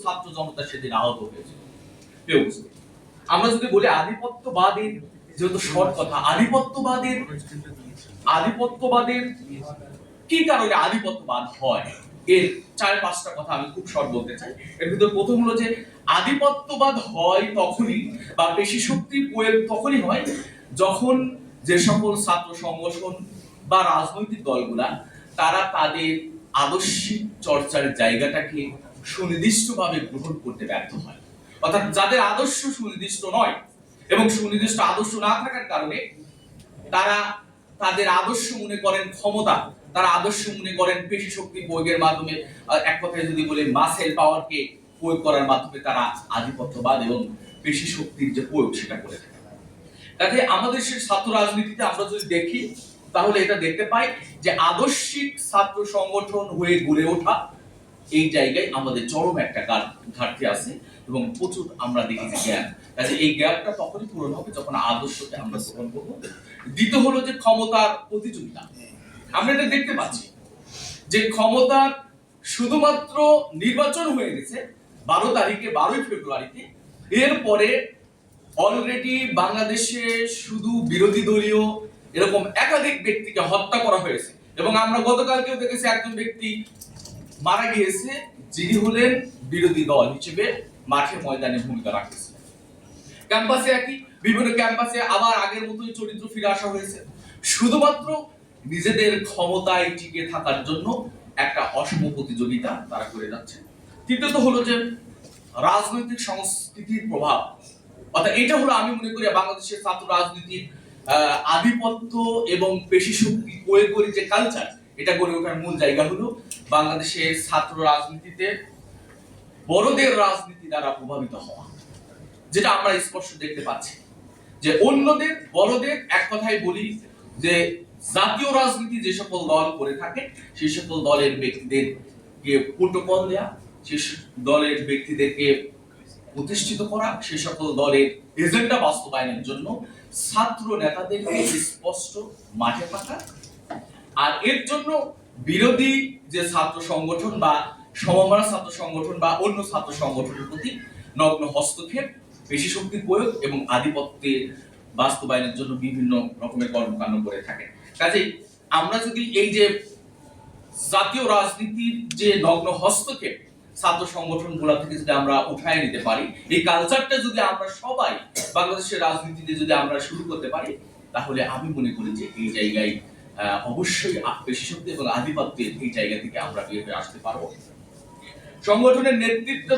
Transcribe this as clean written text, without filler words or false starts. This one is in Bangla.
ছাত্র জনতা সেদিন আহত হয়েছিল। আমরা যদি বলি আধিপত্যবাদের, যেহেতু শর্ট কথা, আধিপত্যবাদের কি কারণে আধিপত্যবাদ হয়, এর 4-5টা কথা আমি খুব শর্ট বলতে চাই। এর ভিতর প্রথম হলো যে আধিপত্যবাদ হয় তখনই, বা পেশি শক্তি প্রয়োগ তখনই হয় যখন যে সকল ছাত্র সংগঠন বা রাজনৈতিক দলগুলা তারা তাদের আদর্শিক চর্চার জায়গাটাকে সুনির্দিষ্টভাবে গ্রহণ করতে ব্যর্থ হয়। অর্থাৎ যাদের আদর্শ সুনির্দিষ্ট নয় এবং সুনির্দিষ্ট আদর্শ না থাকার কারণে তারা তাদের আদর্শ মনে করেন ক্ষমতা, তারা আদর্শ মনে করেন পেশি শক্তি প্রয়োগের মাধ্যমে, এক কথায় যদি বলে মাসেল পাওয়ারকে প্রয়োগ করার মাধ্যমে তারা আধিপত্যবাদ এবং পেশি শক্তির যে প্রয়োগ সেটা করে থাকে। কাজে আমাদের সেই ছাত্র রাজনীতিতে আমরা যদি দেখি তাহলে এটা দেখতে পাই যে আদর্শিক ছাত্র সংগঠন হয়ে গড়ে ওঠা এই জায়গায় আমাদের চরম একটা ঘাটতি আছে এবং প্রচুর আমরা দেখি যে গ্যাপ। কাজে এই গ্যাপটা তখনই পূরণ হবে যখন আদর্শকে আমরা গ্রহণ করব। দ্বিতীয় হলো যে ক্ষমতার প্রতিযোগিতা। আমরা এটা দেখতে পাচ্ছি যে ক্ষমতার শুধুমাত্র নির্বাচন হয়ে গেছে 12 ফেব্রুয়ারিতে, এরপরে অলরেডি বাংলাদেশে শুধু বিরোধী দলীয় এরকম একাধিক ব্যক্তিকে হত্যা করা হয়েছে এবং আমরা গতকালকেও দেখেছি একজন ব্যক্তি মারা গিয়েছে যিনি হলেন বিরোধী দল হিসেবে মাঠে ময়দানে ভূমিকা রাখতেছে। ক্যাম্পাসে একই, বিভিন্ন ক্যাম্পাসে আবার আগের মতোই চরিত্র ফিরে আসা হয়েছে, শুধুমাত্র নিজেদের ক্ষমতায় টিকে থাকার জন্য একটা অসম প্রতিযোগিতা তারা করে যাচ্ছে। তৃতীয়ত হলো যে রাজনৈতিক সংস্কৃতির প্রভাব, অর্থাৎ এটা হলো আমি মনে করি বাংলাদেশের ছাত্র রাজনীতির আধিপত্য এবং পেশি শক্তি প্রয়োগ করে যে কালচার, এটা গড়ে ওঠার মূল জায়গা হলো বাংলাদেশের ছাত্র রাজনীতিতে বড়দের রাজনীতি দ্বারা প্রভাবিত হওয়া, যেটা আমরা স্পষ্ট দেখতে পাচ্ছি যে অন্যদের বড়দের, এক কথায় বলি যে জাতীয় রাজনীতি যে সকল দল করে থাকে সেই সকল দলের ব্যক্তিদেরকে প্রোটোকল দেয়া, সেই দলের ব্যক্তিদেরকে প্রতিষ্ঠিত করা, সেই সকল দলের এজেন্ডা বাস্তবায়নের জন্য ছাত্র নেতাদেরকে স্পষ্ট মাঠে থাকা, আর এর জন্য বিরোধী যে ছাত্র সংগঠন বা সমমনা ছাত্র সংগঠন বা অন্য ছাত্র সংগঠনের প্রতি নগ্ন হস্তক্ষেপ, পেশি শক্তির প্রয়োগ এবং আধিপত্যের বাস্তবায়নের জন্য বিভিন্ন রকমের কর্মকাণ্ড করে থাকে। কাজেই আমরা যদি এই যে জাতীয় রাজনীতির যে নগ্ন হস্তক্ষেপ ছাত্র সংগঠনগুলো থেকে যদি আমরা উঠায় নিতে পারি, এই কালচারটা যদি আমরা সবাই বাংলাদেশের রাজনীতিতে যদি আমরা শুরু করতে পারি, তাহলে আমি মনে করি যে এই জায়গায় অবশ্যই পেশি শক্তি এবং আধিপত্যের এই জায়গা থেকে আমরা বের হয়ে আসতে পারবো। সংগঠনের নেতৃত্ব